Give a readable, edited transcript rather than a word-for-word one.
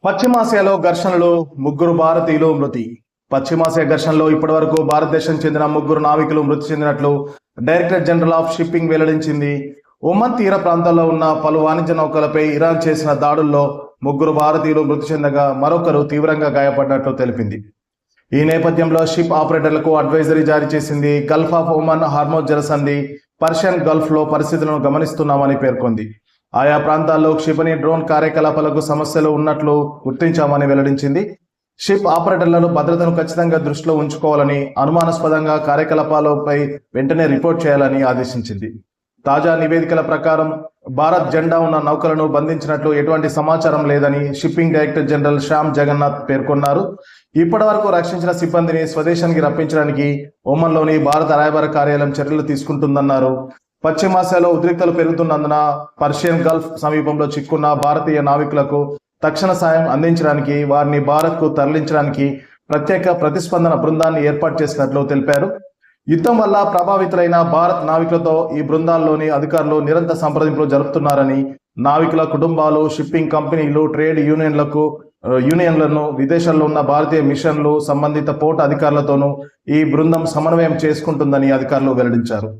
పశ్చిమాసియాలో ఘర్షణలు, ముగ్గురు భారతీయులు మృతి. పశ్చిమాసియా ఘర్షణలో ఇప్పటివరకు భారతదేశం చెందిన ముగ్గురు నావికులు మృతి చెందినట్లు డైరెక్టర్ జనరల్ ఆఫ్ షిప్పింగ్ వెల్లడించింది. ఒమన్ తీర ప్రాంతాల్లో ఉన్న పలు వాణిజ్య నౌకలపై ఇరాన్ చేసిన దాడుల్లో ముగ్గురు భారతీయులు మృతి చెందగా మరొకరు తీవ్రంగా గాయపడినట్లు తెలిపింది. ఈ నేపథ్యంలో షిప్ ఆపరేటర్లకు అడ్వైజరీ జారీ చేసింది. గల్ఫ్ ఆఫ్ ఒమన్, హార్మోజ్ జలసంధి, పర్షియన్ గల్ఫ్ లో పరిస్థితులను గమనిస్తున్నామని పేర్కొంది. ఆయా ప్రాంతాల్లో క్షిపణి, డ్రోన్ కార్యకలాపాలకు సమస్యలు ఉన్నట్లు గుర్తించామని వెల్లడించింది. షిప్ ఆపరేటర్లను భద్రతను ఖచ్చితంగా దృష్టిలో ఉంచుకోవాలని, అనుమానాస్పదంగా కార్యకలాపాలపై వెంటనే రిపోర్ట్ చేయాలని ఆదేశించింది. తాజా నివేదికల ప్రకారం భారత్ జెండా ఉన్న నౌకలను బంధించినట్లు ఎటువంటి సమాచారం లేదని shipping director general Shyam Jagannath పేర్కొన్నారు. ఇప్పటి వరకు రక్షించిన సిబ్బందిని స్వదేశానికి రప్పించడానికి ఒమన్లోని భారత రాయబార కార్యాలయం చర్యలు తీసుకుంటుందన్నారు. పశ్చిమాసియాలో ఉద్రిక్తలు పెరుగుతున్నందున పర్షియన్ గల్ఫ్ సమీపంలో చిక్కున్న భారతీయ నావికులకు తక్షణ సాయం అందించడానికి, వారిని భారత్కు తరలించడానికి ప్రత్యేక ప్రతిస్పందన బృందాన్ని ఏర్పాటు చేసినట్లు తెలిపారు. యుద్ధం వల్ల ప్రభావితులైన భారత్ నావికులతో ఈ బృందాల్లోని అధికారులు నిరంతర సంప్రదింపులు జరుపుతున్నారని, నావికుల కుటుంబాలు, షిప్పింగ్ కంపెనీలు, ట్రేడ్ యూనియన్లను, విదేశాల్లో ఉన్న భారతీయ మిషన్లు, సంబంధిత పోర్ట్ అధికారులతోనూ ఈ బృందం సమన్వయం చేసుకుంటుందని అధికారులు వెల్లడించారు.